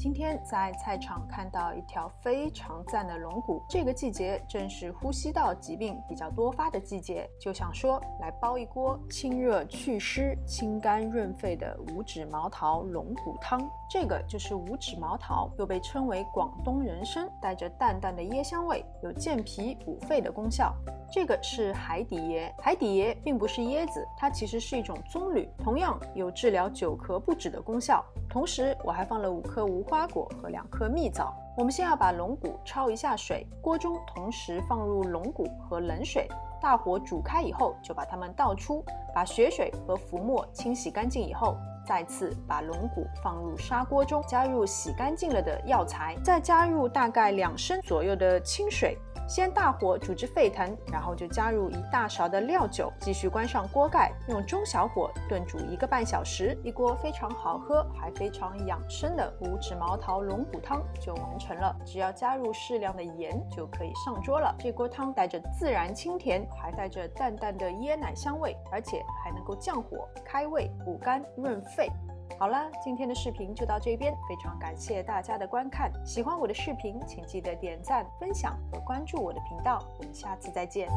今天在菜场看到一条非常赞的龙骨，这个季节正是呼吸道疾病比较多发的季节，就想说来煲一锅清热祛湿、清肝润肺的五指毛桃龙骨汤。这个就是五指毛桃，又被称为广东人参，带着淡淡的椰香味，有健脾补肺的功效。这个是海底椰，海底椰并不是椰子，它其实是一种棕榈，同样有治疗久咳不止的功效。同时我还放了5颗无花果和2颗蜜枣。我们先要把龙骨焯一下水，锅中同时放入龙骨和冷水，大火煮开以后就把它们倒出，把血水和浮沫清洗干净以后，再次把龙骨放入砂锅中，加入洗干净了的药材，再加入大概2升左右的清水，先大火煮至沸腾，然后就加入1大勺的料酒，继续关上锅盖，用中小火炖煮1个半小时，一锅非常好喝还非常养生的五指毛桃龙骨汤就完成了。只要加入适量的盐就可以上桌了。这锅汤带着自然清甜，还带着淡淡的椰奶香味，而且还能够降火、开胃、补肝润肺。好了，今天的视频就到这边，非常感谢大家的观看。喜欢我的视频，请记得点赞、分享和关注我的频道。我们下次再见。